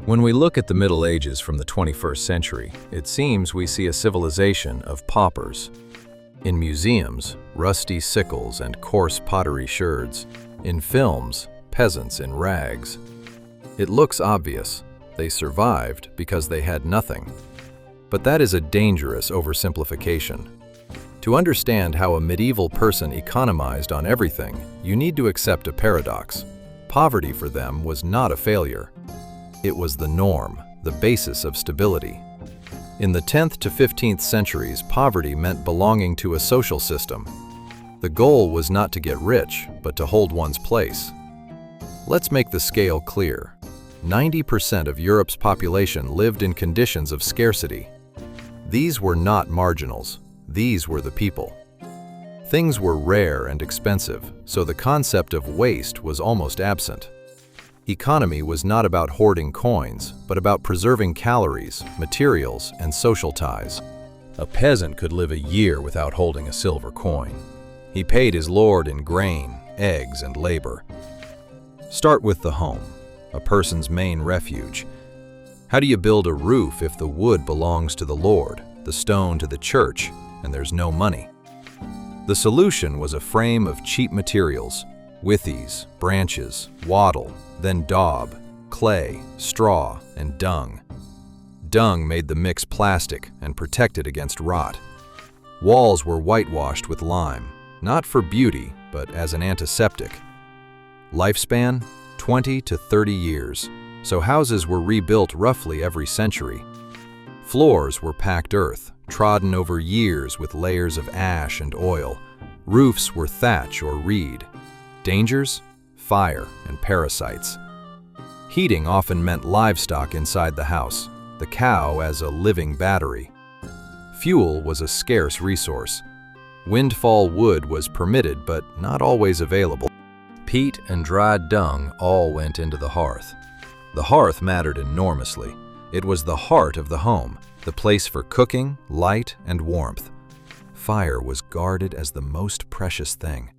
When we look at the Middle Ages from the 21st century, it seems we see a civilization of paupers. In museums, rusty sickles and coarse pottery sherds. In films, peasants in rags. It looks obvious. They survived because they had nothing. But that is a dangerous oversimplification. To understand how a medieval person economized on everything, you need to accept a paradox. Poverty for them was not a failure. It was the norm, the basis of stability. In the 10th to 15th centuries, poverty meant belonging to a social system. The goal was not to get rich, but to hold one's place. Let's make the scale clear. 90% of Europe's population lived in conditions of scarcity. These were not marginals. These were the people. Things were rare and expensive, so the concept of waste was almost absent. Economy was not about hoarding coins, but about preserving calories, materials, and social ties. A peasant could live a year without holding a silver coin. He paid his lord in grain, eggs, and labor. Start with the home, a person's main refuge. How do you build a roof if the wood belongs to the lord, the stone to the church, and there's no money? The solution was a frame of cheap materials, withies, branches, wattle, then daub, clay, straw, and dung. Dung made the mix plastic and protected against rot. Walls were whitewashed with lime, not for beauty, but as an antiseptic. Lifespan? 20 to 30 years, so houses were rebuilt roughly every century. Floors were packed earth, trodden over years with layers of ash and oil. Roofs were thatch or reed. Dangers? Fire and parasites. Heating often meant livestock inside the house, the cow as a living battery. Fuel was a scarce resource. Windfall wood was permitted but not always available. Peat and dried dung all went into the hearth. The hearth mattered enormously. It was the heart of the home, the place for cooking, light, and warmth. Fire was guarded as the most precious thing.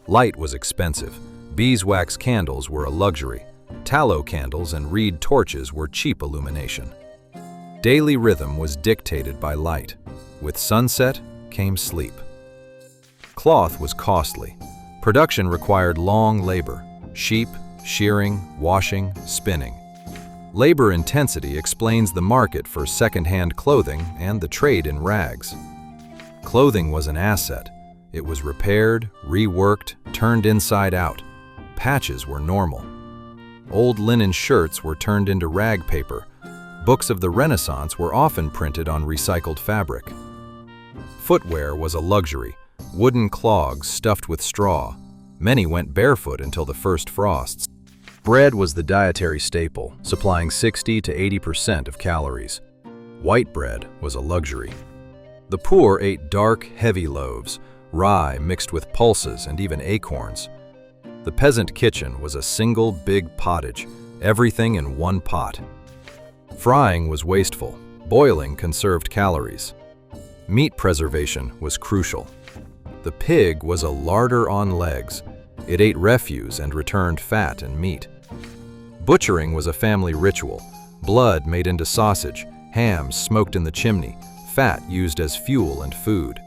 Light was expensive. Beeswax candles were a luxury. Tallow candles and reed torches were cheap illumination. Daily rhythm was dictated by light. With sunset came sleep. Cloth was costly. Production required long labor: sheep, shearing, washing, spinning. Labor intensity explains the market for second-hand clothing and the trade in rags. Clothing was an asset. It was repaired, reworked, turned inside out. Patches were normal. Old linen shirts were turned into rag paper. Books of the Renaissance were often printed on recycled fabric. Footwear was a luxury. Wooden clogs stuffed with straw. Many went barefoot until the first frosts. Bread was the dietary staple, supplying 60 to 80% of calories. White bread was a luxury. The poor ate dark, heavy loaves, rye mixed with pulses and even acorns. The peasant kitchen was a single big pottage, everything in one pot. Frying was wasteful. Boiling conserved calories. Meat preservation was crucial. The pig was a larder on legs. It ate refuse and returned fat and meat. Butchering was a family ritual. Blood made into sausage, hams smoked in the chimney, fat used as fuel and food.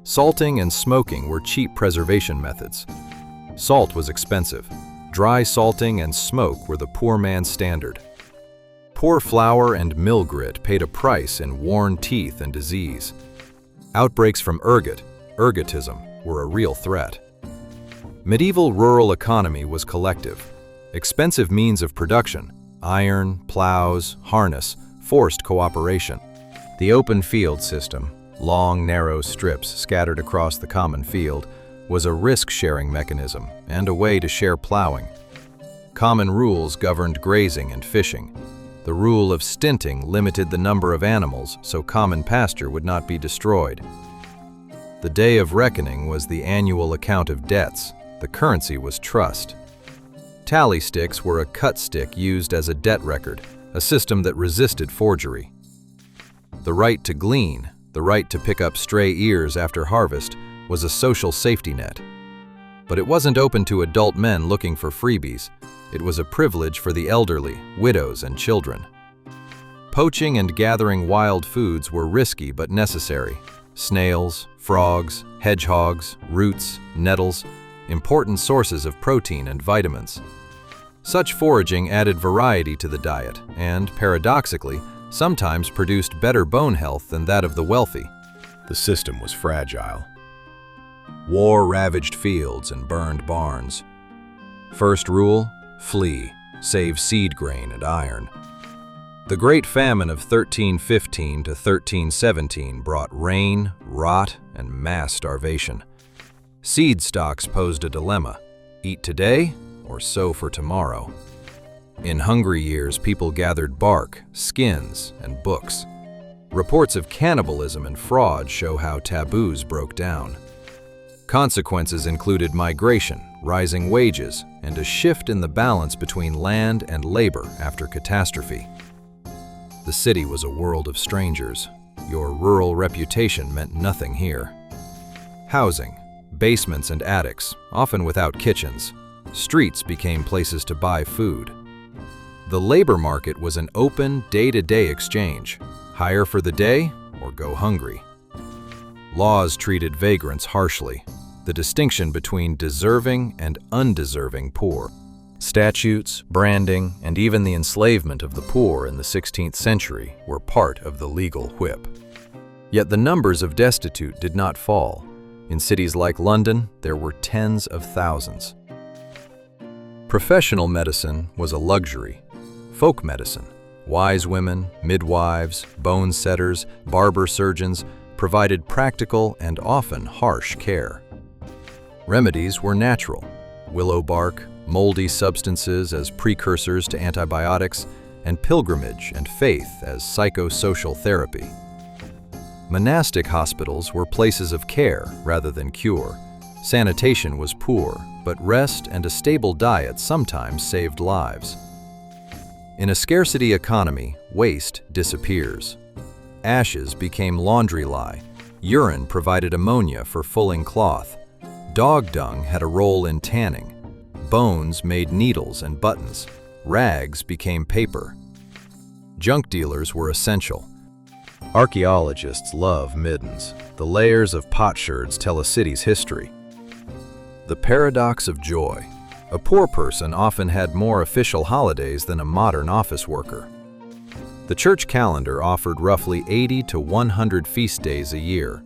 Salting and smoking were cheap preservation methods. Salt was expensive. Dry salting and smoke were the poor man's standard. Poor flour and mill grit paid a price in worn teeth and disease. Outbreaks from ergotism, were a real threat. Medieval rural economy was collective. Expensive means of production, iron, plows, harness, forced cooperation. The open field system, long, narrow strips scattered across the common field, was a risk-sharing mechanism and a way to share plowing. Common rules governed grazing and fishing. The rule of stinting limited the number of animals so common pasture would not be destroyed. The day of reckoning was the annual account of debts. The currency was trust. Tally sticks were a cut stick used as a debt record, a system that resisted forgery. The right to glean, the right to pick up stray ears after harvest, was a social safety net. But it wasn't open to adult men looking for freebies. It was a privilege for the elderly, widows, and children. Poaching and gathering wild foods were risky but necessary. Snails, frogs, hedgehogs, roots, nettles, important sources of protein and vitamins. Such foraging added variety to the diet and, paradoxically, sometimes produced better bone health than that of the wealthy. The system was fragile. War ravaged fields and burned barns. First rule: flee, save seed grain and iron. The Great Famine of 1315 to 1317 brought rain, rot, and mass starvation. Seed stocks posed a dilemma: eat today or sow for tomorrow. In hungry years, people gathered bark, skins, and books. Reports of cannibalism and fraud show how taboos broke down. Consequences included migration, rising wages, and a shift in the balance between land and labor after catastrophe. The city was a world of strangers. Your rural reputation meant nothing here. Housing, basements and attics, often without kitchens. Streets became places to buy food. The labor market was an open, day-to-day exchange. Hire for the day or go hungry. Laws treated vagrants harshly. The distinction between deserving and undeserving poor. Statutes, branding, and even the enslavement of the poor in the 16th century were part of the legal whip. Yet the numbers of destitute did not fall. In cities like London, there were tens of thousands. Professional medicine was a luxury. Folk medicine, wise women, midwives, bone setters, barber surgeons, provided practical and often harsh care. Remedies were natural: willow bark, moldy substances as precursors to antibiotics, and pilgrimage and faith as psychosocial therapy. Monastic hospitals were places of care rather than cure. Sanitation was poor, but rest and a stable diet sometimes saved lives. In a scarcity economy, waste disappears. Ashes became laundry lye. Urine provided ammonia for fulling cloth. Dog dung had a role in tanning. Bones made needles and buttons. Rags became paper. Junk dealers were essential. Archaeologists love middens. The layers of potsherds tell a city's history. The paradox of joy. A poor person often had more official holidays than a modern office worker. The church calendar offered roughly 80 to 100 feast days a year.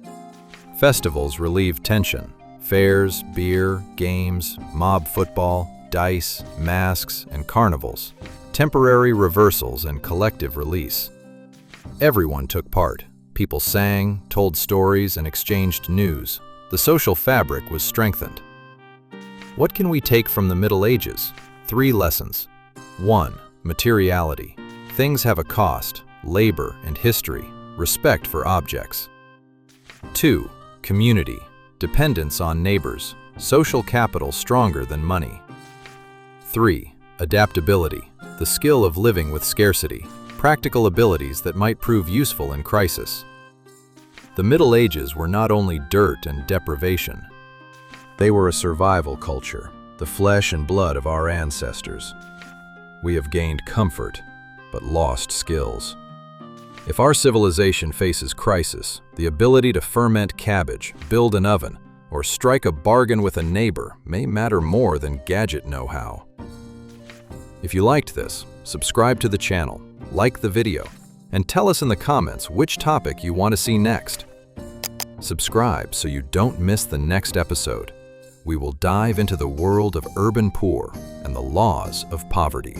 Festivals relieved tension. Fairs, beer, games, mob football, dice, masks, and carnivals. Temporary reversals and collective release. Everyone took part. People sang, told stories, and exchanged news. The social fabric was strengthened. What can we take from the Middle Ages? 3 lessons. 1. Materiality. Things have a cost: labor and history, respect for objects. 2. Community. Dependence on neighbors, social capital stronger than money. 3. Adaptability. The skill of living with scarcity, practical abilities that might prove useful in crisis. The Middle Ages were not only dirt and deprivation. They were a survival culture, the flesh and blood of our ancestors. We have gained comfort, but lost skills. If our civilization faces crisis, the ability to ferment cabbage, build an oven, or strike a bargain with a neighbor may matter more than gadget know-how. If you liked this, subscribe to the channel, like the video, and tell us in the comments which topic you want to see next. Subscribe so you don't miss the next episode. We will dive into the world of urban poor and the laws of poverty.